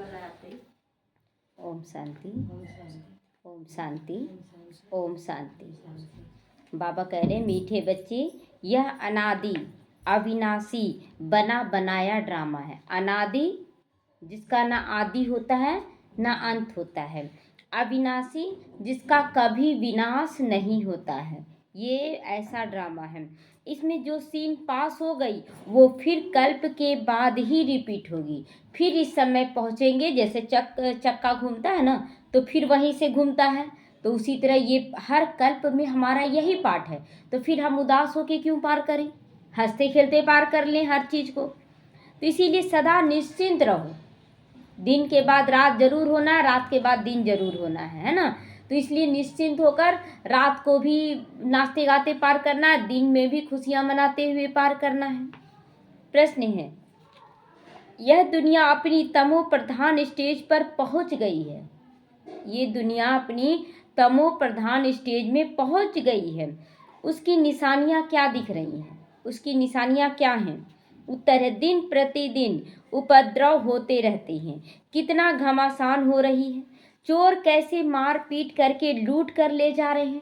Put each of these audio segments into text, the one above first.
ओम शांति, ओम शांति, ओम शांति। बाबा कह रहे मीठे बच्चे, यह अनादि अविनाशी बना बनाया ड्रामा है। अनादि जिसका ना आदि होता है ना अंत होता है, अविनाशी जिसका कभी विनाश नहीं होता है। ये ऐसा ड्रामा है। इसमें जो सीन पास हो गई वो फिर कल्प के बाद ही रिपीट होगी। फिर इस समय पहुँचेंगे, जैसे चक्का घूमता है ना, तो फिर वहीं से घूमता है। तो उसी तरह ये हर कल्प में हमारा यही पाठ है। तो फिर हम उदास होके क्यों पार करें, हंसते खेलते पार कर लें हर चीज़ को। तो इसीलिए सदा निश्चिंत रहो। दिन के बाद रात जरूर होना है, रात के बाद दिन जरूर होना है ना। तो इसलिए निश्चिंत होकर रात को भी नाचते गाते पार करना है, दिन में भी खुशियां मनाते हुए पार करना है। प्रश्न है, यह दुनिया अपनी तमो प्रधान स्टेज पर पहुंच गई है। ये दुनिया अपनी तमो प्रधान स्टेज में पहुंच गई है। उसकी निशानियां क्या दिख रही हैं? उसकी निशानियां क्या हैं? उत्तर है, दिन प्रतिदिन उपद्रव होते रहते हैं। कितना घमासान हो रही है। चोर कैसे मार पीट करके लूट कर ले जा रहे हैं।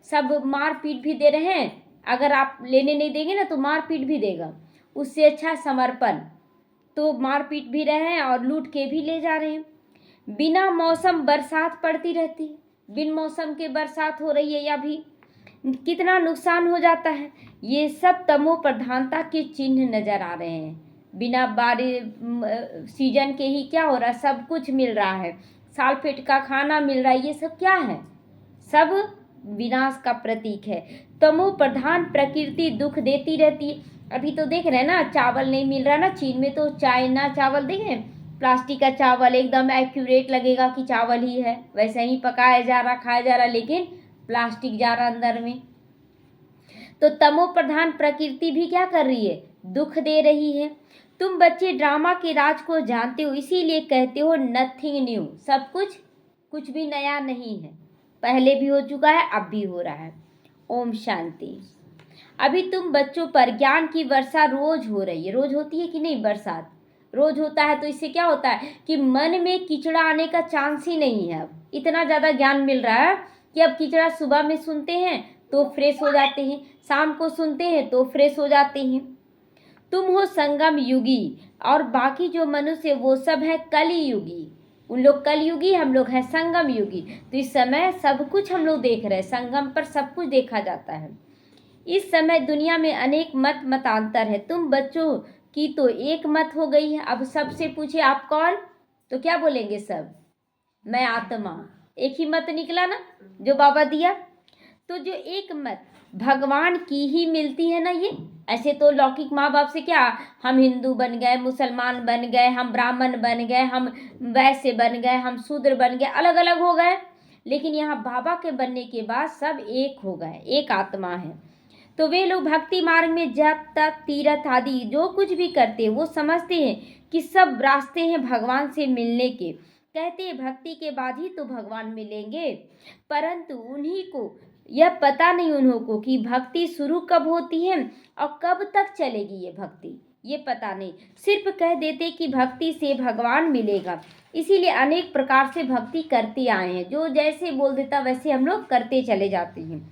सब मार पीट भी दे रहे हैं, अगर आप लेने नहीं देंगे ना तो मार पीट भी देगा। उससे अच्छा समर्पण। तो मार पीट भी रहे हैं और लूट के भी ले जा रहे हैं। बिना मौसम बरसात पड़ती रहती है, बिन मौसम के बरसात हो रही है, या भी कितना नुकसान हो जाता है। ये सब तमो प्रधानता के चिन्ह नजर आ रहे हैं। बिना बारिश सीजन के ही क्या हो रहा है, सब कुछ मिल रहा है, साल पेट का खाना मिल रहा है। ये सब क्या है? सब विनाश का प्रतीक है। तमो प्रधान प्रकृति दुख देती रहती है। अभी तो देख रहे हैं ना, चावल नहीं मिल रहा ना, चीन में तो चाइना चावल देख रहे हैं, प्लास्टिक का चावल एकदम एक्यूरेट लगेगा कि चावल ही है, वैसे ही पकाया जा रहा खाया जा रहा, लेकिन प्लास्टिक जा रहा अंदर में। तो तमो प्रधान प्रकृति भी क्या कर रही है? दुख दे रही है। तुम बच्चे ड्रामा के राज को जानते हो, इसीलिए कहते हो नथिंग न्यू। सब कुछ भी नया नहीं है, पहले भी हो चुका है, अब भी हो रहा है। ओम शांति। अभी तुम बच्चों पर ज्ञान की वर्षा रोज हो रही है। रोज होती है कि नहीं बरसात? रोज होता है। तो इससे क्या होता है कि मन में कीचड़ा आने का चांस ही नहीं है। अब इतना ज़्यादा ज्ञान मिल रहा है कि अब कीचड़ा सुबह में सुनते हैं तो फ्रेश हो जाते हैं, शाम को सुनते हैं तो फ्रेश हो जाते हैं। तुम हो संगम युगी और बाकी जो मनुष्य वो सब है कली युगी। उन लोग कल युगी, हम लोग हैं संगम युगी। तो इस समय सब कुछ हम लोग देख रहे हैं, संगम पर सब कुछ देखा जाता है। इस समय दुनिया में अनेक मतांतर है। तुम बच्चों की तो एक मत हो गई है। अब सबसे पूछे आप कौन, तो क्या बोलेंगे सब? मैं आत्मा। एक ही मत निकला ना जो बाबा दिया। तो जो एक मत भगवान की ही मिलती है ना, ये ऐसे तो लौकिक माँ बाप से क्या, हम हिंदू बन गए, मुसलमान बन गए, हम ब्राह्मण बन गए, हम वैश्य बन गए, हम शूद्र बन गए, अलग अलग हो गए। लेकिन यहाँ बाबा के बनने के बाद सब एक हो गए, एक आत्मा है। तो वे लोग भक्ति मार्ग में जप तप तीर्थ आदि जो कुछ भी करते हैं वो समझते हैं कि सब रास्ते हैं भगवान से मिलने के। कहते हैं भक्ति के बाद ही तो भगवान मिलेंगे, परंतु उन्हीं को यह पता नहीं उन्हों को कि भक्ति शुरू कब होती है और कब तक चलेगी ये भक्ति, ये पता नहीं। सिर्फ कह देते कि भक्ति से भगवान मिलेगा, इसीलिए अनेक प्रकार से भक्ति करते आए हैं। जो जैसे बोल देता वैसे हम लोग करते चले जाते हैं।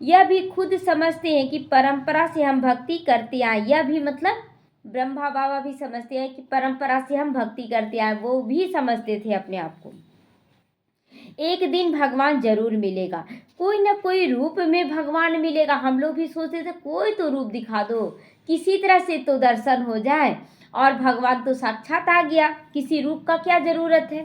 यह भी खुद समझते हैं कि परंपरा से हम भक्ति करते आए। यह भी मतलब ब्रह्मा बाबा भी समझते हैं कि परंपरा से हम भक्ति करते आए, वो भी समझते थे अपने आप को। एक दिन भगवान जरूर मिलेगा, कोई ना कोई रूप में भगवान मिलेगा। हम लोग भी सोचते थे कोई तो रूप दिखा दो, किसी तरह से तो दर्शन हो जाए, और भगवान तो साक्षात आ गया, किसी रूप का क्या जरूरत है।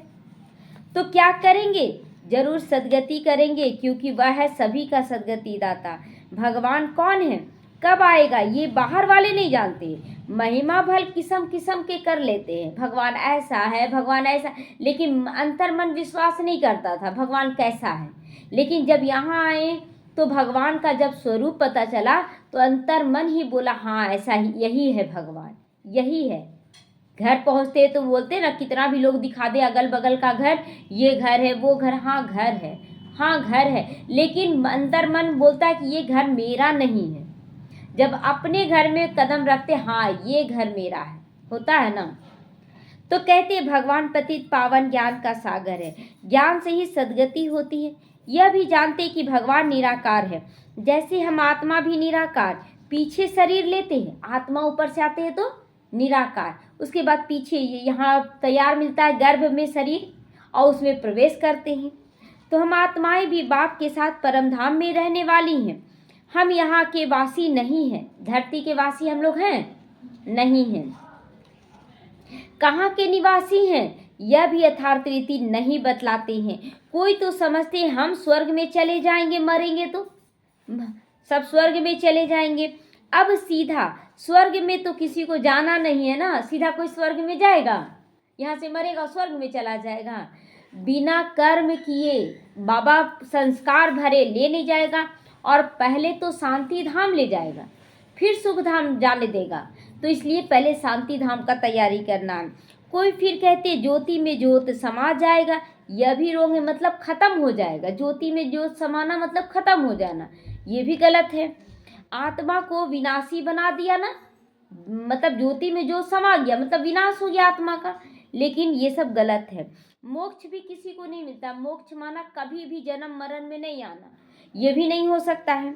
तो क्या करेंगे? जरूर सदगति करेंगे, क्योंकि वह है सभी का सदगति दाता। भगवान कौन है, कब आएगा, ये बाहर वाले नहीं जानते। महिमा भल किस्म किस्म के कर लेते हैं, भगवान ऐसा है, भगवान ऐसा, लेकिन अंतर मन विश्वास नहीं करता था भगवान कैसा है। लेकिन जब यहाँ आए तो भगवान का जब स्वरूप पता चला तो अंतर मन ही बोला हाँ ऐसा ही, यही है भगवान, यही है। घर पहुँचते तो बोलते ना, कितना भी लोग दिखा दे अगल बगल का घर, ये घर है वो घर, हाँ घर है, हाँ घर है, लेकिन अंतर मन बोलता है कि ये घर मेरा नहीं है। जब अपने घर में कदम रखते, हाँ ये घर मेरा है, होता है ना। तो कहते हैं भगवान पतित पावन ज्ञान का सागर है, ज्ञान से ही सद्गति होती है। यह भी जानते कि भगवान निराकार है, जैसे हम आत्मा भी निराकार, पीछे शरीर लेते हैं, आत्मा ऊपर से आते हैं तो निराकार, उसके बाद पीछे यहाँ तैयार मिलता है गर्भ में शरीर और उसमें प्रवेश करते हैं। तो हम आत्माएं भी बाप के साथ परमधाम में रहने वाली हैं। हम यहाँ के वासी नहीं हैं, धरती के वासी हम लोग हैं नहीं हैं। कहाँ के निवासी हैं यह भी यथार्थ रीति नहीं बतलाते हैं। कोई तो समझते हैं हम स्वर्ग में चले जाएंगे, मरेंगे तो सब स्वर्ग में चले जाएंगे। अब सीधा स्वर्ग में तो किसी को जाना नहीं है ना, सीधा कोई स्वर्ग में जाएगा? यहाँ से मरेगा स्वर्ग में चला जाएगा? बिना कर्म किए बाबा संस्कार भरे ले नहीं जाएगा, और पहले तो शांति धाम ले जाएगा, फिर सुख धाम जाने देगा। तो इसलिए पहले शांति धाम का तैयारी करना है। कोई फिर कहते ज्योति में ज्योत समा जाएगा, यह भी रोग है, मतलब खत्म हो जाएगा। ज्योति में ज्योत समाना मतलब खत्म हो जाना, ये भी गलत है। आत्मा को विनाशी बना दिया ना, मतलब ज्योति में ज्योत समा गया मतलब विनाश हो गया आत्मा का, लेकिन ये सब गलत है। मोक्ष भी किसी को नहीं मिलता। मोक्ष माना कभी भी जन्म मरण में नहीं आना, ये भी नहीं हो सकता है।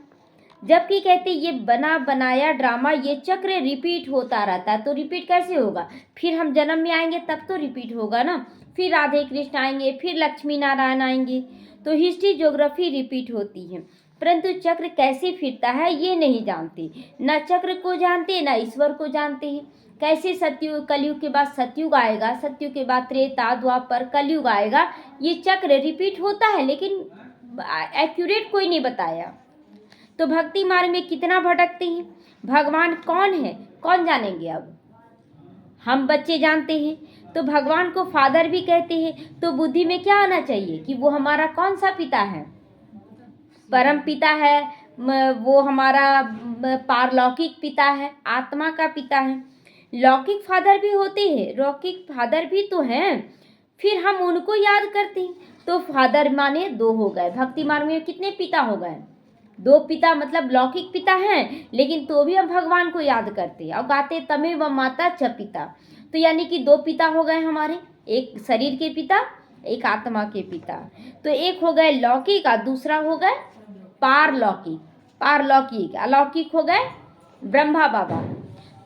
जबकि कहते ये बना बनाया ड्रामा, ये चक्र रिपीट होता रहता है। तो रिपीट कैसे होगा? फिर हम जन्म में आएंगे तब तो रिपीट होगा ना, फिर राधे कृष्ण आएंगे, फिर लक्ष्मी नारायण आएंगे, तो हिस्ट्री ज्योग्राफी रिपीट होती है। परंतु चक्र कैसे फिरता है ये नहीं जानते, न चक्र को जानते न ईश्वर को जानते हैं। कैसे सतयुग, कलयुग के बाद सतयुग आएगा, सतयुग के बाद त्रेता द्वापर कलयुग आएगा, ये चक्र रिपीट होता है, लेकिन एक्यूरेट कोई नहीं बताया। तो भक्ति मार्ग में कितना भटकते हैं। भगवान कौन है कौन जानेंगे? अब हम बच्चे जानते हैं, तो भगवान को फादर भी कहते हैं। तो बुद्धि में क्या आना चाहिए कि वो हमारा कौन सा पिता है? परम पिता है, वो हमारा पारलौकिक पिता है, आत्मा का पिता है। लौकिक फादर भी होते हैं, लौकिक फादर भी तो हैं, फिर हम उनको याद करते हैं। तो फादर माने दो हो गए, भक्ति मार्ग में कितने पिता हो गए? दो पिता, मतलब लौकिक पिता हैं, लेकिन तो भी हम भगवान को याद करते हैं और गाते तमेव माता च पिता। तो यानी कि दो पिता हो गए हमारे, एक शरीर के पिता, एक आत्मा के पिता। तो एक हो गए लौकिक और दूसरा हो गए पारलौकिक। पारलौकिक अलौकिक हो गए ब्रह्मा बाबा।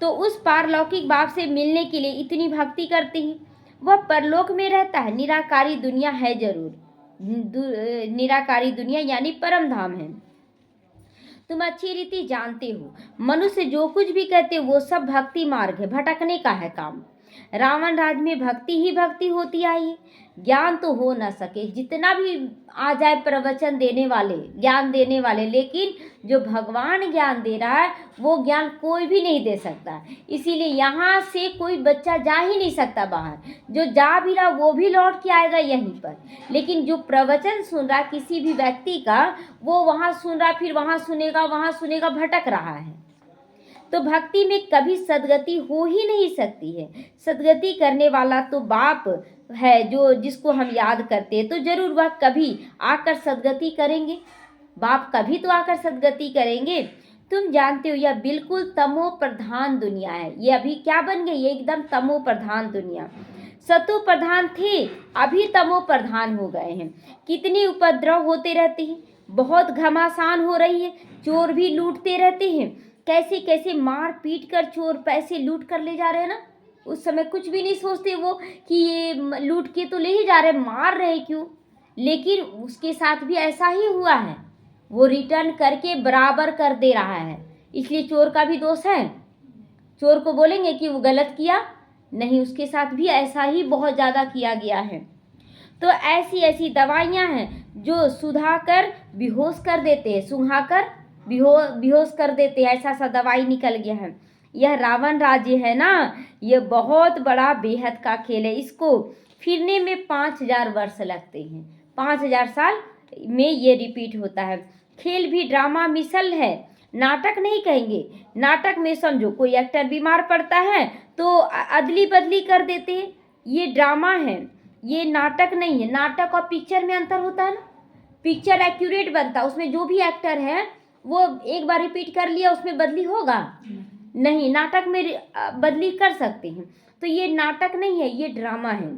तो उस पारलौकिक बाप से मिलने के लिए इतनी भक्ति करते हैं। वह परलोक में रहता है, निराकारी दुनिया है जरूर, निराकारी दुनिया यानी परम धाम है। तुम अच्छी रीति जानते हो, मनुष्य जो कुछ भी कहते वो सब भक्ति मार्ग है, भटकने का है काम। रावण राज में भक्ति ही भक्ति होती आई है, ज्ञान तो हो न सके, जितना भी आ जाए प्रवचन देने वाले, ज्ञान देने वाले, लेकिन जो भगवान ज्ञान दे रहा है वो ज्ञान कोई भी नहीं दे सकता। इसीलिए यहाँ से कोई बच्चा जा ही नहीं सकता बाहर, जो जा भी रहा वो भी लौट के आएगा यहीं पर। लेकिन जो प्रवचन सुन रहा किसी भी व्यक्ति का, वो वहाँ सुन रहा फिर वहाँ सुनेगा, वहाँ सुनेगा, भटक रहा है। तो भक्ति में कभी सद्गति हो ही नहीं सकती है। सद्गति करने वाला तो बाप है, जो जिसको हम याद करते हैं, तो जरूर वह कभी आकर सद्गति करेंगे। बाप कभी तो आकर सद्गति करेंगे। तुम जानते हो यह बिल्कुल तमो प्रधान दुनिया है। ये अभी क्या बन गई? ये एकदम तमो प्रधान दुनिया। सतो प्रधान थे, अभी तमो प्रधान हो गए हैं। कितनी उपद्रव होते रहते हैं, बहुत घमासान हो रही है, चोर भी लूटते रहते हैं। कैसे कैसे मार पीट कर चोर पैसे लूट कर ले जा रहे हैं ना। उस समय कुछ भी नहीं सोचते वो कि ये लूट के तो ले ही जा रहे, मार रहे क्यों? लेकिन उसके साथ भी ऐसा ही हुआ है, वो रिटर्न करके बराबर कर दे रहा है। इसलिए चोर का भी दोष है। चोर को बोलेंगे कि वो गलत किया? नहीं, उसके साथ भी ऐसा ही बहुत ज़्यादा किया गया है। तो ऐसी ऐसी दवाइयाँ हैं जो सुधा कर बेहोश कर देते हैं, सुंघा कर बेहोश कर देते हैं। ऐसा सा दवाई निकल गया है। यह रावण राज्य है ना, यह बहुत बड़ा बेहद का खेल है। इसको फिरने में 5000 वर्ष लगते हैं, 5000 साल में ये रिपीट होता है। खेल भी ड्रामा मिसल है, नाटक नहीं कहेंगे। नाटक में समझो कोई एक्टर बीमार पड़ता है तो अदली बदली कर देते हैं, ये ड्रामा है, ये नाटक नहीं है। नाटक और पिक्चर में अंतर होता है ना। पिक्चर एक्यूरेट बनता है, उसमें जो भी एक्टर है वो एक बार रिपीट कर लिया, उसमें बदली होगा नहीं। नाटक में बदली कर सकते हैं। तो ये नाटक नहीं है, ये ड्रामा है।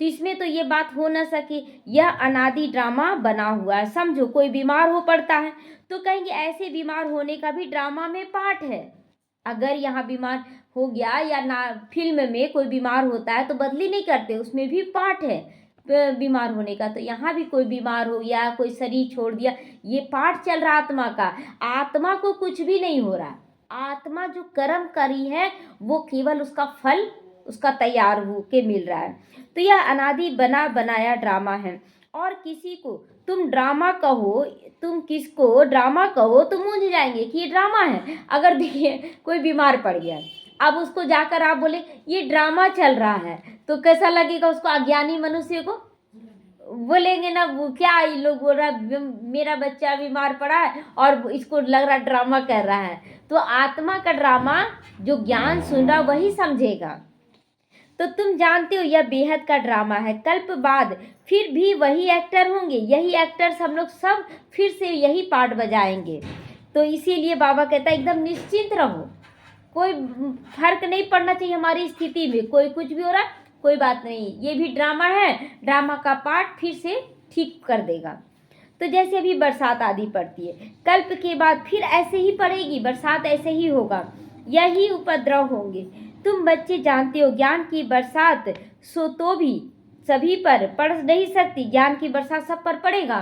तो इसमें तो ये बात हो न सके, यह अनादि ड्रामा बना हुआ है। समझो कोई बीमार हो पड़ता है तो कहेंगे ऐसे बीमार होने का भी ड्रामा में पार्ट है। अगर यहाँ बीमार हो गया या ना, फिल्म में कोई बीमार होता है तो बदली नहीं करते, उसमें भी पार्ट है बीमार होने का। तो यहाँ भी कोई बीमार हो गया, कोई शरीर छोड़ दिया, ये पार्ट चल रहा आत्मा का। आत्मा को कुछ भी नहीं हो रहा, आत्मा जो कर्म करी है वो केवल उसका फल उसका तैयार हो के मिल रहा है। तो यह अनादि बना बनाया ड्रामा है। और किसी को तुम ड्रामा कहो, तुम किसको ड्रामा कहो तो मूंझ जाएंगे कि ये ड्रामा है। अगर देखिए कोई बीमार पड़ गया, अब उसको जाकर आप बोले ये ड्रामा चल रहा है, तो कैसा लगेगा उसको? अज्ञानी मनुष्य को बोलेंगे ना, वो क्या ये लोग बोल रहा है, मेरा बच्चा बीमार पड़ा है और इसको लग रहा ड्रामा कर रहा है। तो आत्मा का ड्रामा जो ज्ञान सुन रहा वही समझेगा। तो तुम जानते हो यह बेहद का ड्रामा है, कल्प बाद फिर भी वही एक्टर होंगे, यही एक्टर्स हम लोग सब फिर से यही पार्ट बजाएंगे। तो इसीलिए बाबा कहता है एकदम निश्चिंत रहो, कोई फर्क नहीं पड़ना चाहिए हमारी स्थिति में, कोई कुछ भी हो रहा कोई बात नहीं, ये भी ड्रामा है, ड्रामा का पार्ट फिर से ठीक कर देगा। तो जैसे अभी बरसात आदि पड़ती है, कल्प के बाद फिर ऐसे ही पड़ेगी बरसात, ऐसे ही होगा, यही उपद्रव होंगे। तुम बच्चे जानते हो ज्ञान की बरसात सो तो भी सभी पर पड़ नहीं सकती, ज्ञान की बरसात सब पर पड़ेगा,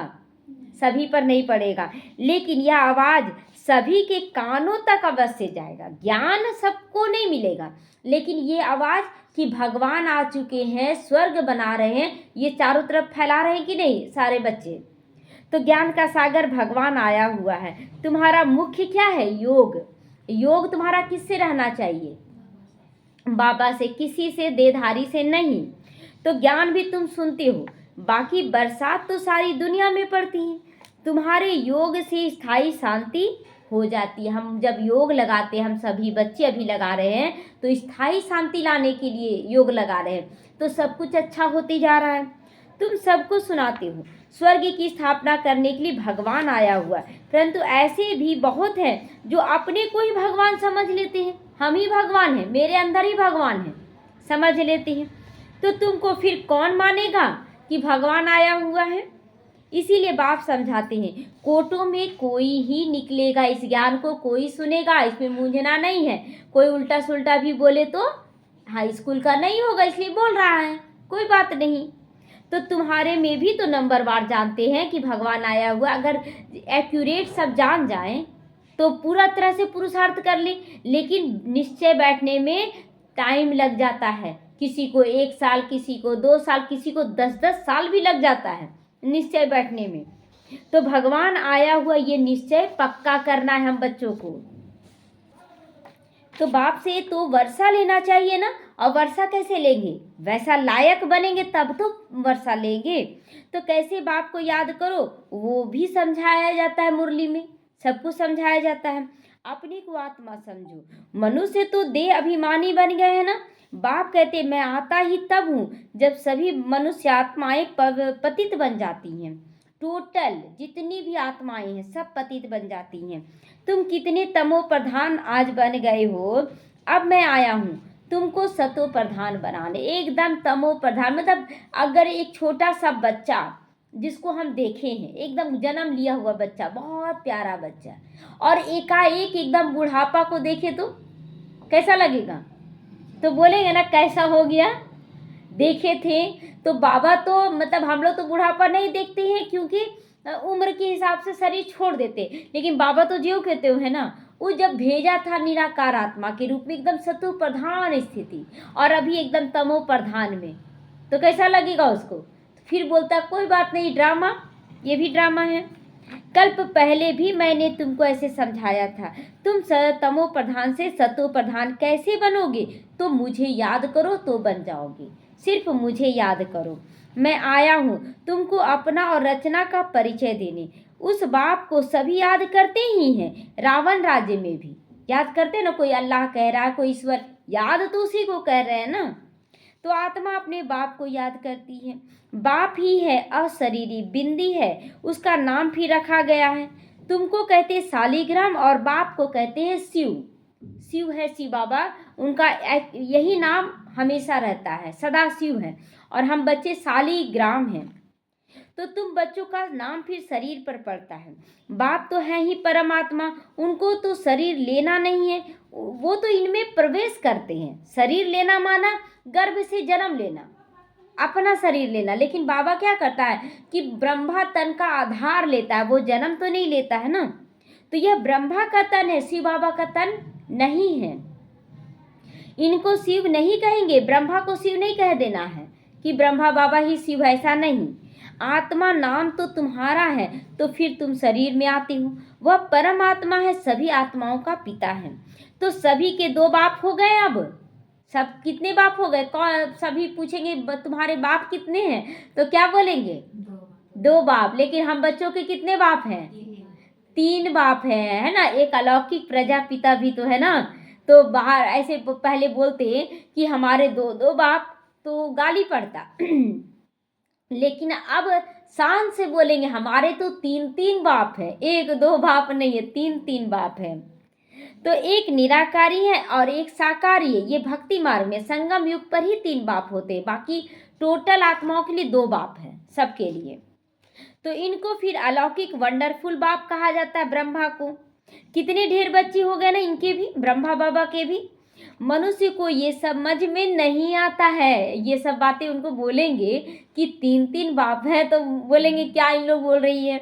सभी पर नहीं पड़ेगा, लेकिन यह आवाज़ सभी के कानों तक अवश्य जाएगा। ज्ञान सबको नहीं मिलेगा, लेकिन ये आवाज़ कि भगवान आ चुके हैं, स्वर्ग बना रहे हैं, ये चारों तरफ फैला रहे हैं कि नहीं सारे बच्चे। तो ज्ञान का सागर भगवान आया हुआ है। तुम्हारा मुख्य क्या है? योग। योग तुम्हारा किससे रहना चाहिए? बाबा से, किसी से देधारी से नहीं। तो ज्ञान भी तुम सुनते हो, बाकी बरसात तो सारी दुनिया में पड़ती है, तुम्हारे योग से स्थायी शांति हो जाती है। हम जब योग लगाते हैं, हम सभी बच्चे अभी लगा रहे हैं, तो स्थायी शांति लाने के लिए योग लगा रहे हैं, तो सब कुछ अच्छा होते जा रहा है। तुम सबको सुनाते हो स्वर्ग की स्थापना करने के लिए भगवान आया हुआ है, परंतु ऐसे भी बहुत हैं जो अपने को ही भगवान समझ लेते हैं, हम ही भगवान हैं, मेरे अंदर ही भगवान है, समझ लेते हैं। तो तुमको फिर कौन मानेगा कि भगवान आया हुआ है? इसीलिए बाप समझाते हैं, कोर्टों में कोई ही निकलेगा, इस ज्ञान को कोई सुनेगा, इसमें मूंझना नहीं है। कोई उल्टा सुल्टा भी बोले तो हाई स्कूल का नहीं होगा इसलिए बोल रहा है, कोई बात नहीं। तो तुम्हारे में भी तो नंबरवार जानते हैं कि भगवान आया हुआ, अगर एक्यूरेट सब जान जाएं तो पूरा तरह से पुरुषार्थ कर ले, लेकिन निश्चय बैठने में टाइम लग जाता है, किसी को 1 साल, किसी को 2 साल, किसी को 10-10 साल भी लग जाता है निश्चय बैठने में। तो भगवान आया हुआ ये निश्चय पक्का करना है हम बच्चों को। तो बाप से तो वर्षा लेना चाहिए ना, और वर्षा कैसे लेंगे? वैसा लायक बनेंगे तब तो वर्षा लेंगे। तो कैसे बाप को याद करो वो भी समझाया जाता है, मुरली में सब कुछ समझाया जाता है। अपने को आत्मा समझो, मनुष्य तो देह अभिमानी बन गए हैं ना। बाप कहते मैं आता ही तब हूँ जब सभी मनुष्य आत्माएं पतित बन जाती हैं। टोटल जितनी भी आत्माएं हैं सब पतित बन जाती हैं। तुम कितने तमो प्रधान आज बन गए हो, अब मैं आया हूँ तुमको सतो प्रधान बनाने। एकदम तमो प्रधान मतलब अगर एक छोटा सा बच्चा जिसको हम देखे हैं, एकदम जन्म लिया हुआ बच्चा, बहुत प्यारा बच्चा, और एकाएक एकदम बुढ़ापा को देखे तो कैसा लगेगा? तो बोलेंगे ना कैसा हो गया, देखे थे तो बाबा तो मतलब हम लोग तो बुढ़ापा नहीं देखते हैं क्योंकि उम्र के हिसाब से शरीर छोड़ देते, लेकिन बाबा तो ज्यों कहते हो है ना, वो जब भेजा था निराकार आत्मा के रूप में एकदम सतो प्रधान स्थिति, और अभी एकदम तमो प्रधान में, तो कैसा लगेगा उसको? फिर बोलता कोई बात नहीं, ड्रामा, ये भी ड्रामा है। कल्प पहले भी मैंने तुमको ऐसे समझाया था, तुम तमो प्रधान से सतो प्रधान कैसे बनोगे? तो मुझे याद करो तो बन जाओगे, सिर्फ मुझे याद करो। मैं आया हूँ तुमको अपना और रचना का परिचय देने। उस बाप को सभी याद करते ही हैं, रावण राज्य में भी याद करते ना, कोई अल्लाह कह रहा है, कोई ईश्वर, याद तो उसी को कर रहे हैं ना। तो आत्मा अपने बाप को याद करती है। बाप ही है, अशरीरी बिंदी है, उसका नाम भी रखा गया है। तुमको कहते शालिग्राम और बाप को कहते हैं शिव। शिव है, शिव बाबा, उनका यही नाम हमेशा रहता है, सदा शिव है। और हम बच्चे शालिग्राम हैं। तो तुम बच्चों का नाम फिर शरीर पर पड़ता है। बाप तो है ही परमात्मा, उनको तो शरीर लेना नहीं है, वो तो इनमें प्रवेश करते हैं। शरीर लेना माना गर्भ से जन्म लेना, अपना शरीर लेना। लेकिन बाबा क्या करता है कि ब्रह्मा तन का आधार लेता है, वो जन्म तो नहीं लेता है ना। तो यह ब्रह्मा का तन है, शिव बाबा का तन नहीं है। इनको शिव नहीं कहेंगे, ब्रह्मा को शिव नहीं कह देना है कि ब्रह्मा बाबा ही शिव, ऐसा नहीं। आत्मा नाम तो तुम्हारा है, तो फिर तुम शरीर में आते हो। वह परमात्मा है, सभी आत्माओं का पिता है। तो सभी के दो बाप हो गए। अब सब कितने बाप हो गए? कौन? सभी पूछेंगे तुम्हारे बाप कितने हैं, तो क्या बोलेंगे? दो बाप। लेकिन हम बच्चों के कितने बाप हैं? तीन बाप हैं, है ना। एक अलौकिक प्रजापिता भी तो है ना। तो बाहर ऐसे पहले बोलते कि हमारे दो दो बाप, तो गाली पड़ता। लेकिन अब शान से बोलेंगे हमारे तो तीन तीन बाप है, एक दो बाप नहीं है, तीन तीन बाप है। तो एक निराकारी है और एक साकारी है। ये भक्ति मार्ग में संगम युग पर ही तीन बाप होते हैं, बाकी टोटल आत्माओं के लिए दो बाप है सबके लिए। तो इनको फिर अलौकिक वंडरफुल बाप कहा जाता है ब्रह्मा को। कितने ढेर बच्चे हो गए ना इनके भी, ब्रह्मा बाबा के भी। मनुष्य को ये समझ में नहीं आता है, ये सब बातें उनको बोलेंगे कि तीन तीन बाप है, तो बोलेंगे क्या इन लोग बोल रही है।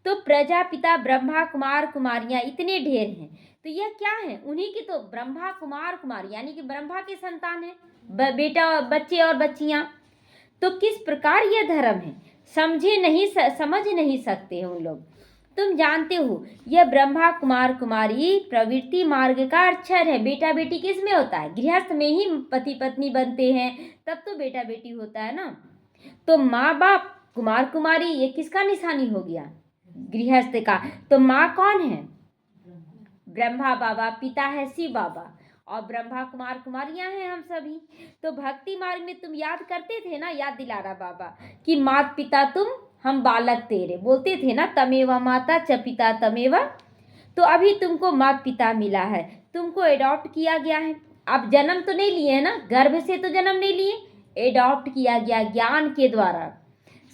तो प्रजापिता ब्रह्मा, कुमार कुमारियां इतने ढेर हैं। तो यह क्या है? उन्हीं की तो ब्रह्मा कुमार कुमार, यानी कि ब्रह्मा के संतान है, बेटा बच्चे और बच्चियां। तो किस प्रकार यह धर्म है, समझ नहीं सकते हैं उन लोग। तुम जानते हो यह ब्रह्मा कुमार कुमारी प्रवृत्ति मार्ग का अक्षर है। बेटा बेटी किस में होता है? गृहस्थ में ही पति पत्नी बनते हैं, तब तो बेटा बेटी होता है ना। तो माँ बाप कुमार कुमारी, ये किसका निशानी हो गया? गृहस्थ का। तो माँ कौन है? ब्रह्मा बाबा। पिता है शिव बाबा, और ब्रह्मा कुमार कुमारियां हैं हम सभी। तो भक्ति मार्ग में तुम याद करते थे ना, याद दिला रहा बाबा कि मात पिता तुम, हम बालक तेरे, बोलते थे ना, तमेवा माता च पिता तमेवा। तो अभी तुमको मात पिता मिला है, तुमको एडॉप्ट किया गया है। अब जन्म तो नहीं लिए है ना, गर्भ से तो जन्म नहीं लिए, एडॉप्ट किया गया ज्ञान के द्वारा।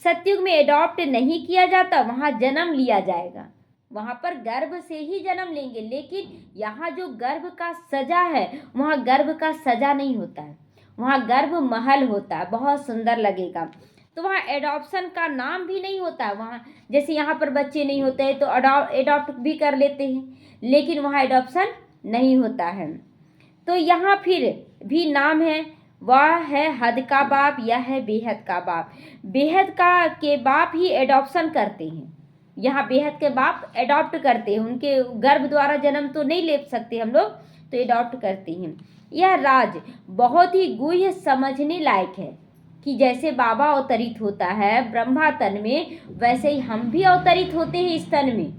सतयुग में एडॉप्ट नहीं किया जाता, वहाँ जन्म लिया जाएगा, वहाँ पर गर्भ से ही जन्म लेंगे। लेकिन यहाँ जो गर्भ का सजा है, वहाँ गर्भ का सजा नहीं होता है, वहाँ गर्भ महल होता है, बहुत सुंदर लगेगा। तो वहाँ एडॉप्शन का नाम भी नहीं होता है। वहाँ जैसे यहाँ पर बच्चे नहीं होते हैं तो एडॉप्ट भी कर लेते हैं, लेकिन वहाँ एडॉप्शन नहीं होता है। तो यहाँ फिर भी नाम है, वह है हद का बाप, यह है बेहद का बाप। बेहद का के बाप ही एडॉप्शन करते हैं। यहाँ बेहद के बाप एडॉप्ट करते हैं, उनके गर्भ द्वारा जन्म तो नहीं ले सकते हम लोग, तो एडॉप्ट करते हैं। यह राज बहुत ही गुह्य समझने लायक है कि जैसे बाबा अवतरित होता है ब्रह्मा तन में, वैसे ही हम भी अवतरित होते हैं इस तन में।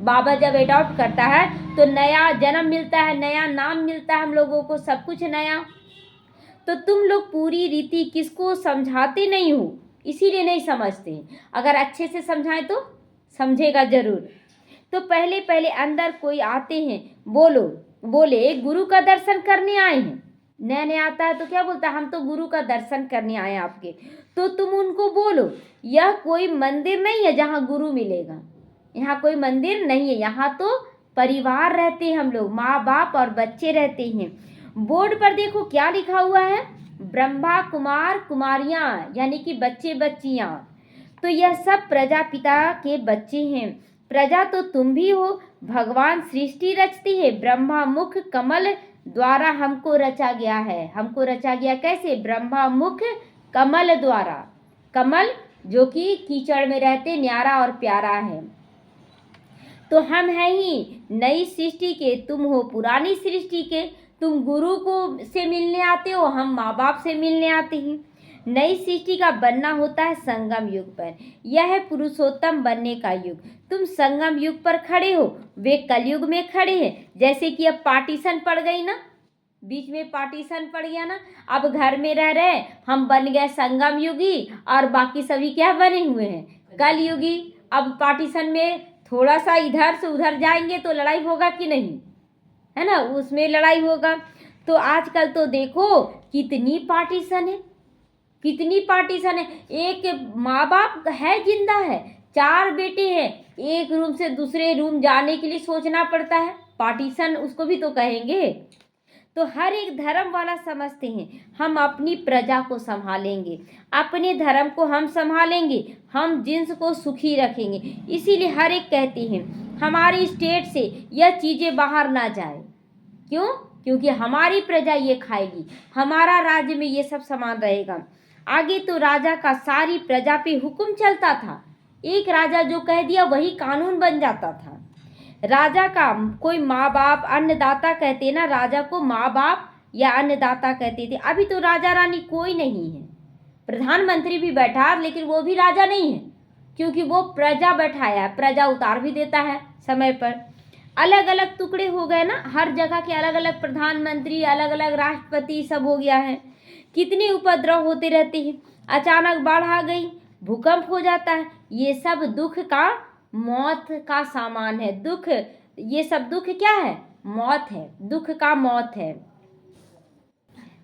बाबा जब एडॉप्ट करता है तो नया जन्म मिलता है, नया नाम मिलता है हम लोगों को, सब कुछ नया। तो तुम लोग पूरी रीति किसको समझाते नहीं हो, इसीलिए नहीं समझते। अगर अच्छे से समझाएं तो समझेगा जरूर। तो पहले पहले अंदर कोई आते हैं, बोले गुरु का दर्शन करने आए हैं। नया नया आता है तो क्या बोलता है, हम तो गुरु का दर्शन करने आए हैं आपके। तो तुम उनको बोलो यह कोई मंदिर नहीं है जहाँ गुरु मिलेगा, यहाँ कोई मंदिर नहीं है, यहाँ तो परिवार रहते हैं हम लोग, माँ बाप और बच्चे रहते हैं। बोर्ड पर देखो क्या लिखा हुआ है, ब्रह्मा कुमार कुमारियाँ, यानी कि बच्चे बच्चियाँ। तो यह सब प्रजापिता के बच्चे हैं। प्रजा तो तुम भी हो। भगवान सृष्टि रचती है, ब्रह्मा मुख कमल द्वारा हमको रचा गया है। हमको रचा गया कैसे? ब्रह्मा मुख कमल द्वारा। कमल जो कि कीचड़ में रहते, न्यारा और प्यारा है। तो हम हैं ही नई सृष्टि के, तुम हो पुरानी सृष्टि के। तुम गुरु को से मिलने आते हो, हम माँ बाप से मिलने आते हैं। नई सृष्टि का बनना होता है संगम युग पर, यह है पुरुषोत्तम बनने का युग। तुम संगम युग पर खड़े हो, वे कलयुग में खड़े हैं। जैसे कि अब पार्टीशन पड़ गई ना, बीच में पार्टीशन पड़ गया ना, अब घर में रह रहे, हम बन गए संगम युगी और बाकी सभी क्या बने हुए हैं? कलयुगी। अब पार्टीशन में थोड़ा सा इधर से उधर जाएंगे तो लड़ाई होगा कि नहीं? है ना, उसमें लड़ाई होगा। तो आजकल तो देखो कितनी पार्टीशन है, कितनी पार्टीशन है। एक माँ बाप है, जिंदा है, 4 बेटे हैं, एक रूम से दूसरे रूम जाने के लिए सोचना पड़ता है, पार्टीशन उसको भी तो कहेंगे। तो हर एक धर्म वाला समझते हैं हम अपनी प्रजा को संभालेंगे, अपने धर्म को हम संभालेंगे, हम जिन्स को सुखी रखेंगे। इसीलिए हर एक कहते हैं हमारी स्टेट से यह चीज़ें बाहर ना जाए। क्यों? क्योंकि हमारी प्रजा ये खाएगी, हमारा राज्य में ये सब सामान रहेगा। आगे तो राजा का सारी प्रजा पे हुक्म चलता था, एक राजा जो कह दिया वही कानून बन जाता था। राजा का कोई माँ बाप, अन्नदाता कहते ना, राजा को माँ बाप या अन्नदाता कहते थे। अभी तो राजा रानी कोई नहीं है, प्रधानमंत्री भी बैठा लेकिन वो भी राजा नहीं है, क्योंकि वो प्रजा बैठाया, प्रजा उतार भी देता है समय पर। अलग अलग टुकड़े हो गए ना, हर जगह के अलग अलग प्रधानमंत्री, अलग अलग राष्ट्रपति सब हो गया है। कितने उपद्रव होते रहते हैं, अचानक बाढ़ आ गई, भूकंप हो जाता है, ये सब दुख का, मौत का सामान है। दुख, ये सब दुख क्या है? मौत है, दुख का मौत है।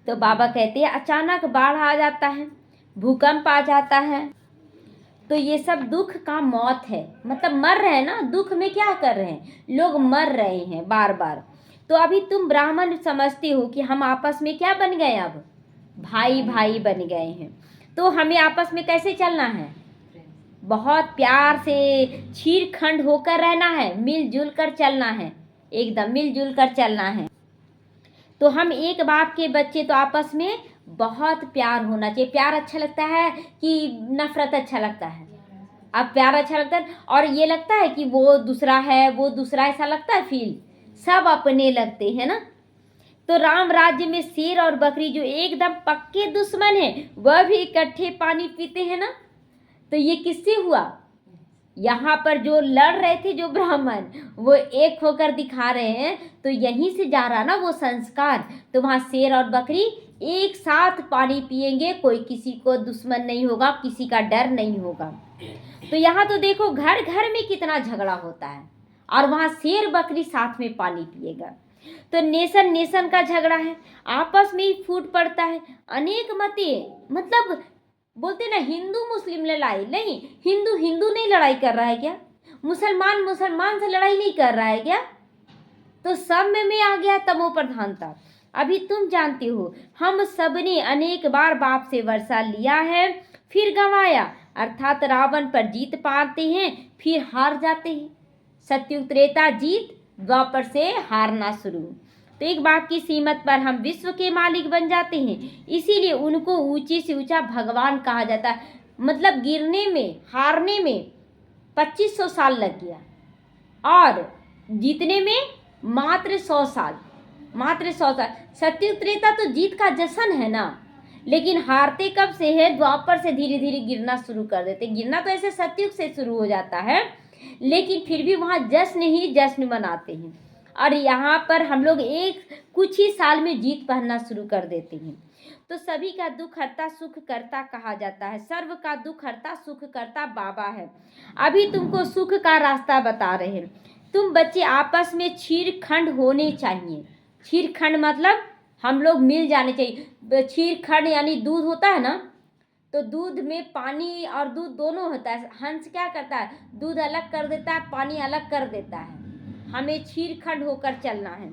तो बाबा कहते हैं अचानक बाढ़ आ जाता है, भूकंप आ जाता है, तो ये सब दुख का मौत है, मतलब मर रहे हैं ना, दुख में क्या कर रहे हैं लोग, मर रहे हैं बार बार। तो अभी तुम ब्राह्मण समझते हो कि हम आपस में क्या बन गए, अब भाई भाई बन गए हैं। तो हमें आपस में कैसे चलना है? बहुत प्यार से छीरखंड होकर रहना है, मिलजुल कर चलना है, एकदम मिलजुल कर चलना है। तो हम एक बाप के बच्चे, तो आपस में बहुत प्यार होना चाहिए। प्यार अच्छा लगता है कि नफरत अच्छा लगता है? अब प्यार अच्छा लगता है, और ये लगता है कि वो दूसरा है, वो दूसरा, ऐसा लगता है फील? सब अपने लगते हैं ना। तो राम राज्य में शेर और बकरी जो एकदम पक्के दुश्मन हैं, वह भी इकट्ठे पानी पीते हैं ना। तो ये किससे हुआ? यहाँ पर जो लड़ रहे थे, जो ब्राह्मण, वो एक होकर दिखा रहे हैं, तो यहीं से जा रहा ना वो संस्कार। तो वहाँ शेर और बकरी एक साथ पानी पिएंगे, कोई किसी को दुश्मन नहीं होगा, किसी का डर नहीं होगा। तो यहाँ तो देखो घर घर में कितना झगड़ा होता है, और वहाँ शेर बकरी साथ में पानी पिएगा। तो नेशन नेशन का झगड़ा है, आपस में ही फूट पड़ता है, अनेक मतें, मतलब बोलते ना हिंदू मुस्लिम लड़ाई नहीं, हिंदू हिंदू नहीं लड़ाई कर रहा है क्या? मुसलमान मुसलमान से लड़ाई नहीं कर रहा है क्या? तो सब में आ गया तमो प्रधानता। अभी तुम जानते हो हम सबने अनेक बार बाप से वर्षा लिया है, फिर गंवाया, अर्थात रावण पर जीत पाते हैं, फिर हार जाते हैं। सतयुग त्रेता जीत, द्वापर से हारना शुरू। तो एक बाप की सीमत पर हम विश्व के मालिक बन जाते हैं, इसीलिए उनको ऊंची से ऊंचा भगवान कहा जाता है। मतलब गिरने में, हारने में 2500 साल लग गया, और जीतने में मात्र 100 साल, मात्र 100 साल। सतयुग त्रेता तो जीत का जश्न है ना, लेकिन हारते कब से है? द्वापर से धीरे धीरे गिरना शुरू कर देते। गिरना तो ऐसे सतयुग से शुरू हो जाता है, लेकिन फिर भी वहाँ जश्न ही जश्न मनाते हैं। और यहाँ पर हम लोग एक कुछ ही साल में जीत पहनना शुरू कर देते हैं। तो सभी का दुख हरता सुख करता कहा जाता है, सर्व का दुख हरता सुख करता बाबा है। अभी तुमको सुख का रास्ता बता रहे हैं। तुम बच्चे आपस में छीरखंड होने चाहिए। छीरखंड मतलब हम लोग मिल जाने चाहिए। छीरखंड यानी दूध होता है ना, तो दूध में पानी और दूध दोनों होता है। हंस क्या करता है? दूध अलग कर देता है, पानी अलग कर देता है। हमें छीरखंड होकर चलना है।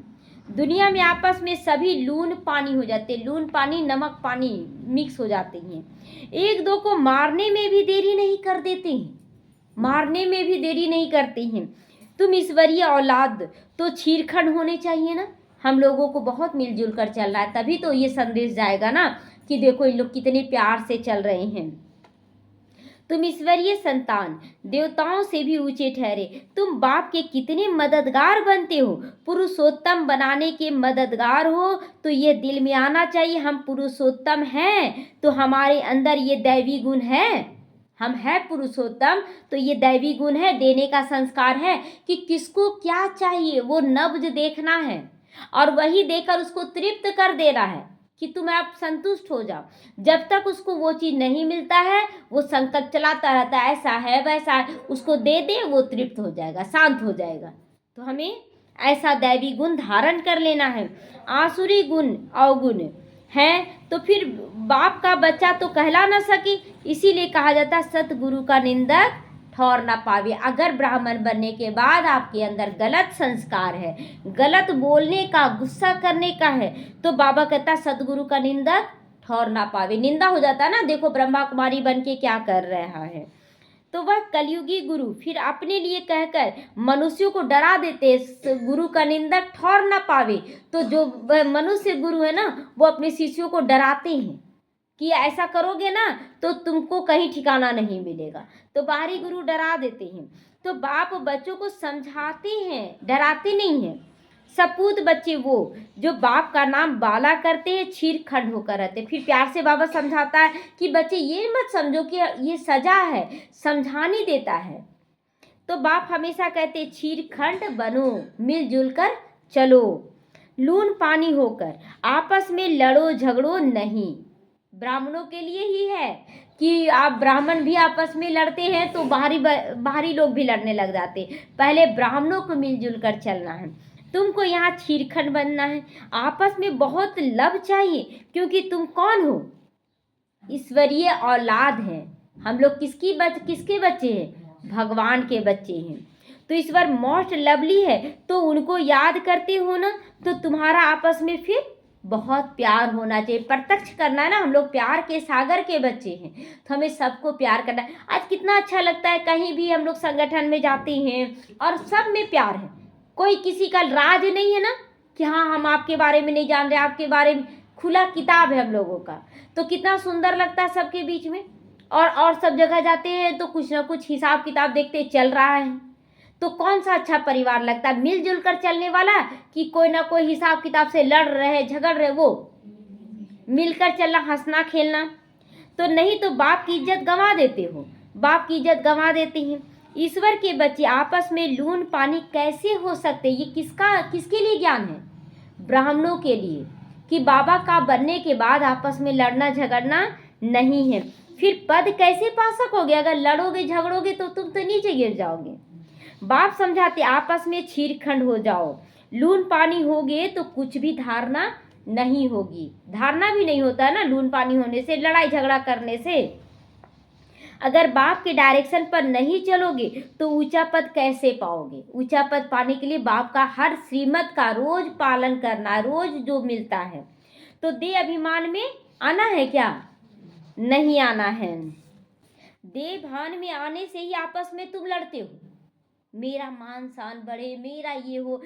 दुनिया में आपस में सभी लून पानी हो जाते, लून पानी नमक पानी मिक्स हो जाते हैं। एक दो को मारने में भी देरी नहीं कर देते हैं, मारने में भी देरी नहीं करते हैं। तुम ईश्वरीय औलाद, तो छीरखंड होने चाहिए ना। हम लोगों को बहुत मिलजुल कर चलना है, तभी तो ये संदेश जाएगा ना कि देखो इन लोग कितने प्यार से चल रहे हैं। तुम ईश्वरीय संतान, देवताओं से भी ऊंचे ठहरे। तुम बाप के कितने मददगार बनते हो, पुरुषोत्तम बनाने के मददगार हो। तो ये दिल में आना चाहिए हम पुरुषोत्तम हैं, तो हमारे अंदर ये दैवी गुण है, हम है पुरुषोत्तम, तो ये दैवी गुण है। देने का संस्कार है कि किसको क्या चाहिए वो नब्ज देखना है, और वही देकर उसको तृप्त कर देना है कि तुम आप संतुष्ट हो जाओ। जब तक उसको वो चीज़ नहीं मिलता है, वो संकल्प चलाता रहता है, ऐसा है वैसा है, उसको दे दे, वो तृप्त हो जाएगा, शांत हो जाएगा। तो हमें ऐसा दैवी गुण धारण कर लेना है। आसुरी गुण अवगुण है तो फिर बाप का बच्चा तो कहला ना सके, इसीलिए कहा जाता है सतगुरु का निंदक ठौर ना पावे। अगर ब्राह्मण बनने के बाद आपके अंदर गलत संस्कार है, गलत बोलने का, गुस्सा करने का है, तो बाबा कहता सतगुरु का निंदक ठौर ना पावे। निंदा हो जाता है ना, देखो ब्रह्मा कुमारी बन के क्या कर रहा है। तो वह कलयुगी गुरु फिर अपने लिए कहकर मनुष्यों को डरा देते, गुरु का निंदक ठौर ना पावे। तो जो मनुष्य गुरु है ना, वो अपने शिष्यों को डराते हैं कि ऐसा करोगे ना तो तुमको कहीं ठिकाना नहीं मिलेगा। तो बाहरी गुरु डरा देते हैं। तो बाप बच्चों को समझाते हैं, डराते नहीं हैं। सपूत बच्चे वो जो बाप का नाम बाला करते हैं, छीर खंड होकर रहते। फिर प्यार से बाबा समझाता है कि बच्चे ये मत समझो कि ये सजा है, समझाने देता है। तो बाप हमेशा कहते छीर खंड बनो, मिलजुल कर चलो, लून पानी होकर आपस में लड़ो झगड़ो नहीं। ब्राह्मणों के लिए ही है कि आप ब्राह्मण भी आपस में लड़ते हैं तो बाहरी लोग भी लड़ने लग जाते। पहले ब्राह्मणों को मिलजुल कर चलना है। तुमको यहाँ छीरखंड बनना है, आपस में बहुत लव चाहिए, क्योंकि तुम कौन हो? ईश्वरीय औलाद हैं हम लोग। किसके बच्चे हैं? भगवान के बच्चे हैं। तो ईश्वर मोस्ट लवली है, तो उनको याद करते हो ना, तो तुम्हारा आपस में फिर बहुत प्यार होना चाहिए। प्रत्यक्ष करना है ना, हम लोग प्यार के सागर के बच्चे हैं, तो हमें सबको प्यार करना है। आज कितना अच्छा लगता है, कहीं भी हम लोग संगठन में जाते हैं और सब में प्यार है, कोई किसी का राज नहीं है ना कि हाँ हम आपके बारे में नहीं जान रहे, आपके बारे में खुला किताब है हम लोगों का। तो कितना सुंदर लगता है सबके बीच में। और सब जगह जाते हैं तो कुछ ना कुछ हिसाब किताब देखते चल रहा है, तो कौन सा अच्छा परिवार लगता है? मिलजुल कर चलने वाला कि कोई ना कोई हिसाब किताब से लड़ रहे, झगड़ रहे? वो मिलकर चलना, हंसना खेलना तो नहीं, तो बाप की इज्जत गंवा देते हो, बाप की इज्जत गंवा देते हैं। ईश्वर के बच्चे आपस में लून पानी कैसे हो सकते? ये किसके लिए ज्ञान है? ब्राह्मणों के लिए, कि बाबा का बनने के बाद आपस में लड़ना झगड़ना नहीं है। फिर पद कैसे पा सकोगे? अगर लड़ोगे झगड़ोगे तो तुम तो नीचे गिर जाओगे। बाप समझाते आपस में छीरखंड हो जाओ, लून पानी होगे तो कुछ भी धारणा नहीं होगी। धारणा भी नहीं होता है ना लून पानी होने से, लड़ाई झगड़ा करने से। अगर बाप के डायरेक्शन पर नहीं चलोगे तो ऊंचा पद कैसे पाओगे? ऊंचा पद पाने के लिए बाप का हर श्रीमत का रोज पालन करना, रोज जो मिलता है। तो देह अभिमान में आना है क्या? नहीं आना है। देह भान में आने से ही आपस में तुम लड़ते हो, मेरा मान शान बढ़े, मेरा ये हो।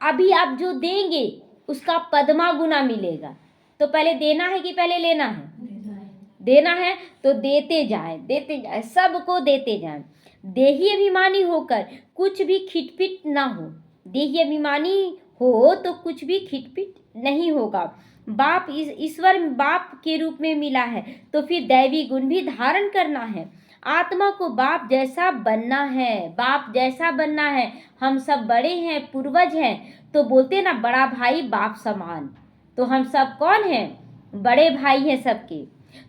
अभी आप जो देंगे उसका पद्मा गुना मिलेगा। तो पहले देना है कि पहले लेना है? देना है तो देते जाए, सबको देते जाए। देही अभिमानी होकर कुछ भी खिटपिट ना हो। देही अभिमानी हो तो कुछ भी खिटपिट नहीं होगा। बाप ईश्वर बाप के रूप में मिला है, तो फिर दैवी गुण भी धारण करना है। आत्मा को बाप जैसा बनना है, बाप जैसा बनना है। हम सब बड़े हैं, पूर्वज हैं, तो बोलते ना बड़ा भाई बाप समान। तो हम सब कौन हैं? बड़े भाई हैं सबके।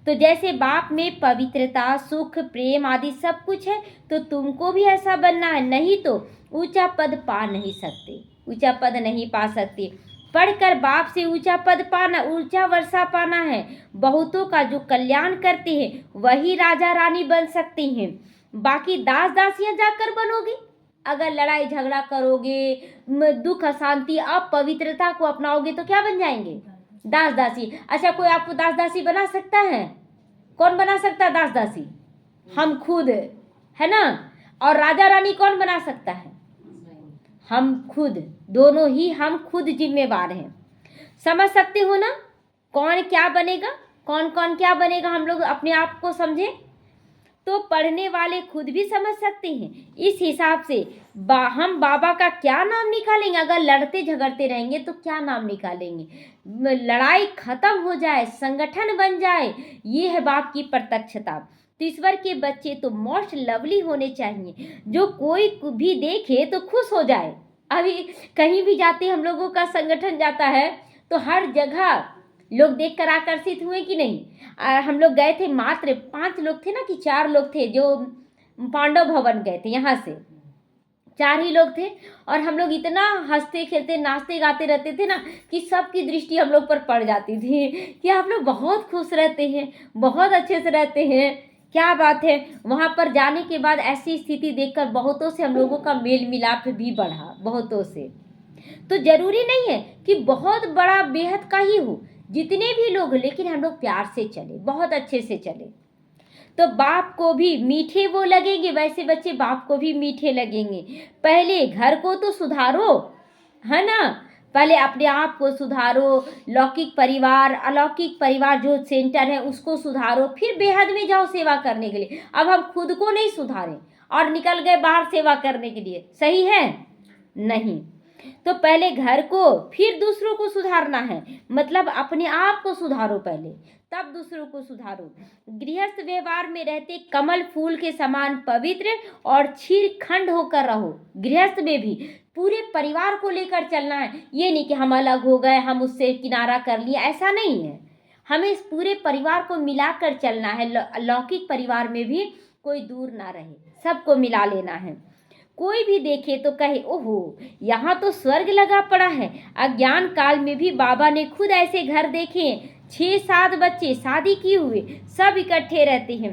तो जैसे बाप में पवित्रता, सुख, प्रेम आदि सब कुछ है, तो तुमको भी ऐसा बनना है, नहीं तो ऊंचा पद पा नहीं सकते, ऊंचा पद नहीं पा सकते। पढ़कर बाप से ऊंचा पद पाना, ऊंचा वर्षा पाना है। बहुतों का जो कल्याण करते हैं वही राजा रानी बन सकते हैं। बाकी दास दासियां जाकर बनोगे? अगर लड़ाई झगड़ा करोगे, दुख अशांति अपवित्रता को अपनाओगे तो क्या बन जाएंगे? दास दासी। अच्छा, कोई आपको दास दासी बना सकता है? कौन बना सकता है दास दासी? हम खुद, है ना। और राजा रानी कौन बना सकता है? हम खुद। दोनों ही हम खुद जिम्मेवार हैं। समझ सकते हो ना कौन क्या बनेगा, कौन कौन क्या बनेगा? हम लोग अपने आप को समझे तो पढ़ने वाले खुद भी समझ सकते हैं। इस हिसाब से हम बाबा का क्या नाम निकालेंगे? अगर लड़ते झगड़ते रहेंगे तो क्या नाम निकालेंगे? लड़ाई खत्म हो जाए, संगठन बन जाए, ये है बाप की प्रत्यक्षता। तो ईश्वर के बच्चे तो मोस्ट लवली होने चाहिए, जो कोई भी देखे तो खुश हो जाए। अभी कहीं भी जाते हम लोगों का संगठन जाता है तो हर जगह लोग देखकर आकर्षित हुए कि नहीं? हम लोग गए थे, मात्र 5 लोग थे ना कि 4 लोग थे, जो पांडव भवन गए थे यहाँ से, 4 ही लोग थे और हम लोग इतना हंसते खेलते नाचते गाते रहते थे ना कि सबकी दृष्टि हम लोग पर पड़ जाती थी कि आप लोग बहुत खुश रहते हैं, बहुत अच्छे से रहते हैं, क्या बात है। वहाँ पर जाने के बाद ऐसी स्थिति देखकर बहुतों से हम लोगों का मेल मिलाप भी बढ़ा, बहुतों से। तो जरूरी नहीं है कि बहुत बड़ा बेहद का ही हो, जितने भी लोग हो, लेकिन हम लोग प्यार से चले, बहुत अच्छे से चले। तो बाप को भी मीठे वो लगेंगे, वैसे बच्चे बाप को भी मीठे लगेंगे। पहले घर को तो सुधारो, है ना, पहले अपने आप को सुधारो, लौकिक परिवार अलौकिक परिवार जो सेंटर है उसको सुधारो, फिर बेहद में जाओ सेवा करने के लिए। अब हम खुद को नहीं सुधारें और निकल गए बाहर सेवा करने के लिए, सही है नहीं। तो पहले घर को फिर दूसरों को सुधारना है, मतलब अपने आप को सुधारो पहले, तब दूसरों को सुधारो। गृहस्थ व्यवहार में रहते कमल फूल के समान पवित्र और क्षीरखंड होकर रहो। गृहस्थ में भी पूरे परिवार को लेकर चलना है, ये नहीं कि हम अलग हो गए, हम उससे किनारा कर लिया, ऐसा नहीं है। हमें इस पूरे परिवार को मिलाकर चलना है, लौकिक परिवार में भी कोई दूर ना रहे, सबको मिला लेना है। कोई भी देखे तो कहे ओहो यहाँ तो स्वर्ग लगा पड़ा है। अज्ञान काल में भी बाबा ने खुद ऐसे घर देखे, 6-7 बच्चे शादी किए हुए, सब इकट्ठे रहते हैं,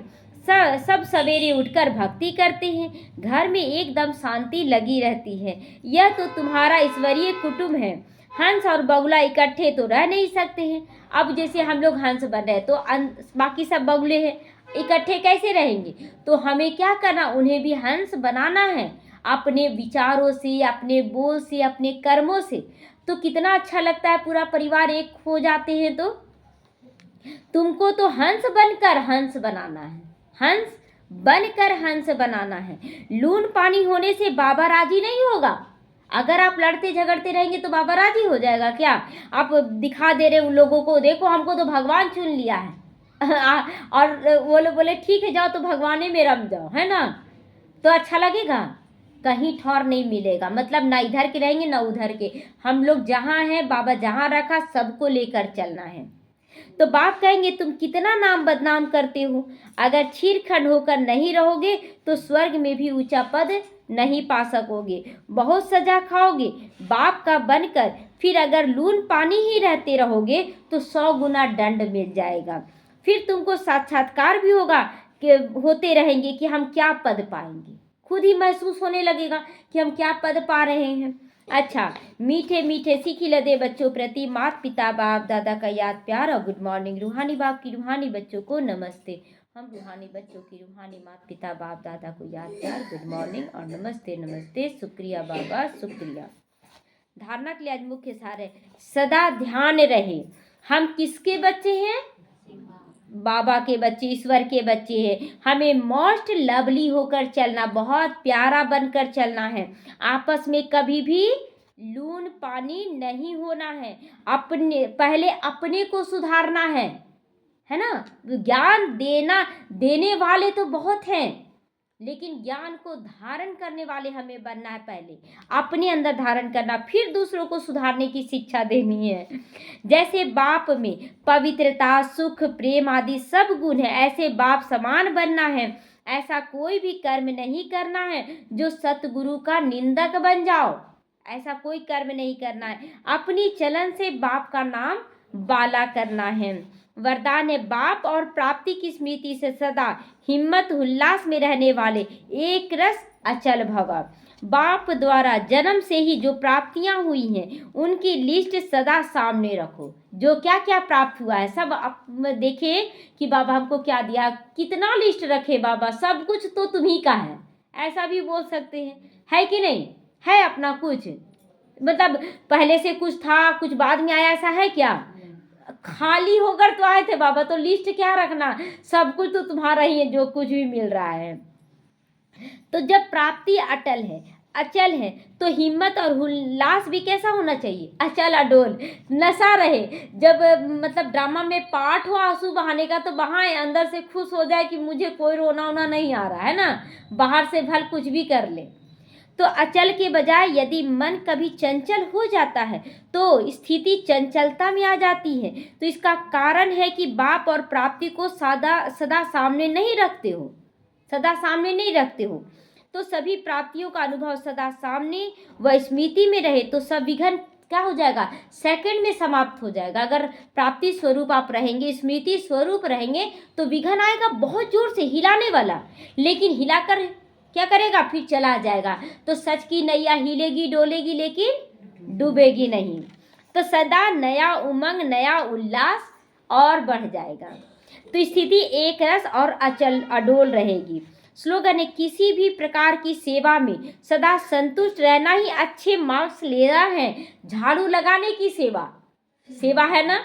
सब सवेरे उठकर भक्ति करते हैं, घर में एकदम शांति लगी रहती है। यह तो तुम्हारा ईश्वरीय कुटुंब है। हंस और बगुला इकट्ठे तो रह नहीं सकते हैं। अब जैसे हम लोग हंस बन रहे तो बाकी सब बगुले हैं, इकट्ठे कैसे रहेंगे। तो हमें क्या करना, उन्हें भी हंस बनाना है, अपने विचारों से, अपने बोल से, अपने कर्मों से। तो कितना अच्छा लगता है, पूरा परिवार एक हो जाते हैं। तो तुमको तो हंस बनकर हंस बनाना है, हंस बनकर हंस बनाना है। लून पानी होने से बाबा राजी नहीं होगा। अगर आप लड़ते झगड़ते रहेंगे तो बाबा राजी हो जाएगा क्या। आप दिखा दे रहे उन लोगों को, देखो हमको तो भगवान चुन लिया है और वो लोग बोले ठीक है जाओ तो भगवाने में रम जाओ, है ना, तो अच्छा लगेगा, कहीं ठौर नहीं मिलेगा। मतलब ना इधर के रहेंगे ना उधर के, हम लोग जहाँ हैं, बाबा जहाँ रखा सबको लेकर चलना है। तो बाप कहेंगे तुम कितना नाम बदनाम करते हो, अगर छीरखंड होकर नहीं रहोगे तो स्वर्ग में भी ऊंचा पद नहीं पा सकोगे, बहुत सजा खाओगे बाप का बनकर। फिर अगर लून पानी ही रहते रहोगे तो 100 गुना दंड मिल जाएगा। फिर तुमको साक्षात्कार भी होगा कि होते रहेंगे कि हम क्या पद पाएंगे, खुद ही महसूस होने लगेगा कि हम क्या पद पा रहे हैं। अच्छा, मीठे मीठे सीखी लदे बच्चों प्रति माता पिता बाप दादा का याद प्यार और गुड मॉर्निंग। रूहानी बाप की रूहानी बच्चों को नमस्ते। हम रूहानी बच्चों की रूहानी माता पिता बाप दादा को याद प्यार गुड मॉर्निंग और नमस्ते नमस्ते, शुक्रिया बाबा शुक्रिया। धारणा के लिए आज मुख्य सार है, सदा ध्यान रहे हम किसके बच्चे हैं, बाबा के बच्चे, ईश्वर के बच्चे हैं। हमें मोस्ट लवली होकर चलना, बहुत प्यारा बनकर चलना है। आपस में कभी भी लून पानी नहीं होना है। अपने पहले अपने को सुधारना है ना। ज्ञान देने वाले तो बहुत हैं, लेकिन ज्ञान को धारण करने वाले हमें बनना है। पहले अपने अंदर धारण करना, फिर दूसरों को सुधारने की शिक्षा देनी है। जैसे बाप में पवित्रता सुख प्रेम आदि सब गुण है, ऐसे बाप समान बनना है। ऐसा कोई भी कर्म नहीं करना है जो सतगुरु का निंदक बन जाओ, ऐसा कोई कर्म नहीं करना है। अपनी चलन से बाप का नाम बाला करना है। वरदान है, बाप और प्राप्ति की स्मृति से सदा हिम्मत उल्लास में रहने वाले एक रस अचल भव। बाप द्वारा जन्म से ही जो प्राप्तियां हुई हैं उनकी लिस्ट सदा सामने रखो। जो क्या क्या प्राप्त हुआ है सब आप देखे कि बाबा हमको क्या दिया, कितना लिस्ट रखे बाबा, सब कुछ तो तुम्ही का है, ऐसा भी बोल सकते हैं, है कि नहीं है। अपना कुछ मतलब पहले से कुछ था, कुछ बाद में आया, ऐसा है क्या। खाली होकर तो आए थे बाबा, तो लिस्ट क्या रखना, सब कुछ तो तुम्हारा ही है जो कुछ भी मिल रहा है। तो जब प्राप्ति अटल है अचल है तो हिम्मत और उल्लास भी कैसा होना चाहिए, अचल अडोल, नशा रहे। जब मतलब ड्रामा में पार्ट हो आंसू बहाने का तो बहाए, अंदर से खुश हो जाए कि मुझे कोई रोना वोना नहीं आ रहा है ना, बाहर से भल कुछ भी कर ले। तो अचल के बजाय यदि मन कभी चंचल हो जाता है तो स्थिति चंचलता में आ जाती है। तो इसका कारण है कि बाप और प्राप्ति को सदा सामने नहीं रखते हो, सदा सामने नहीं रखते हो। तो सभी प्राप्तियों का अनुभव सदा सामने व स्मृति में रहे तो सब विघ्न क्या हो जाएगा, सेकंड में समाप्त हो जाएगा। अगर प्राप्ति स्वरूप आप रहेंगे, स्मृति स्वरूप रहेंगे, तो विघ्न आएगा बहुत जोर से हिलाने वाला, लेकिन हिलाकर क्या करेगा, फिर चला जाएगा। तो सच की नैया हिलेगी डोलेगी लेकिन डूबेगी नहीं। तो सदा नया उमंग, नया उल्लास और बढ़ जाएगा। तो स्थिति एक रस और अचल अडोल रहेगी। स्लोगन है, किसी भी प्रकार की सेवा में सदा संतुष्ट रहना ही अच्छे मार्क्स ले रहा है। झाड़ू लगाने की सेवा, सेवा है ना।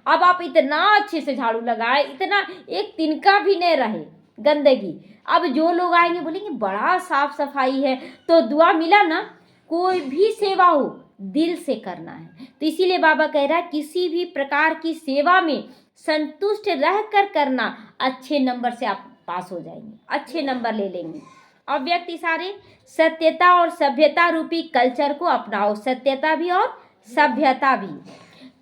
अब आप इतना अच्छे से झाड़ू लगाए, इतना एक तिनका भी नहीं रहे गंदगी। अब जो लोग आएंगे बोलेंगे बड़ा साफ सफाई है, तो दुआ मिला ना। कोई भी सेवा हो दिल से करना है। तो इसीलिए बाबा कह रहा है किसी भी प्रकार की सेवा में संतुष्ट रहकर करना, अच्छे नंबर से आप पास हो जाएंगे, अच्छे नंबर ले लेंगे। अब व्यक्ति सारे सत्यता और सभ्यता रूपी कल्चर को अपनाओ, सत्यता भी और सभ्यता भी।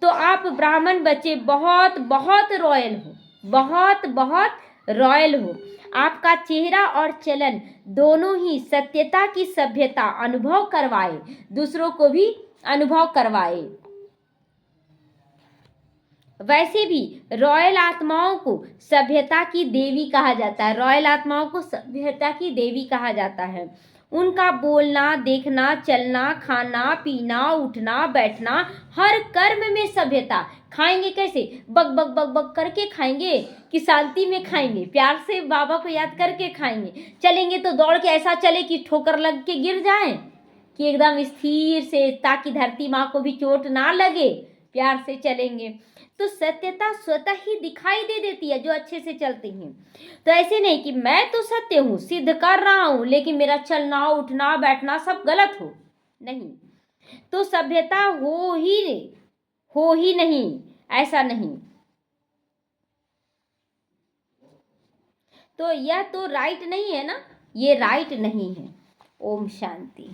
तो आप ब्राह्मण बच्चे बहुत बहुत रॉयल हो, बहुत बहुत रॉयल हो। आपका चेहरा और चलन दोनों ही सत्यता की सभ्यता अनुभव करवाए, दूसरों को भी अनुभव करवाए। वैसे भी रॉयल आत्माओं को सभ्यता की देवी कहा जाता है, रॉयल आत्माओं को सभ्यता की देवी कहा जाता है। उनका बोलना, देखना, चलना, खाना, पीना, उठना, बैठना, हर कर्म में सभ्यता। खाएंगे कैसे, बक बक बक बक करके खाएंगे कि शांति में खाएंगे, प्यार से बाबा को याद करके खाएंगे। चलेंगे तो दौड़ के ऐसा चले कि ठोकर लग के गिर जाए, कि एकदम स्थिर से, ताकि धरती माँ को भी चोट ना लगे, प्यार से चलेंगे। तो सत्यता स्वतः ही दिखाई दे देती है जो अच्छे से चलते हैं। तो ऐसे नहीं कि मैं तो सत्य हूँ, सिद्ध कर रहा हूँ, लेकिन मेरा चलना, उठना, बैठना सब गलत हो, नहीं। तो सभ्यता हो ही नहीं, ऐसा नहीं। तो यह तो राइट नहीं है ना, ये राइट नहीं है। ओम शांति।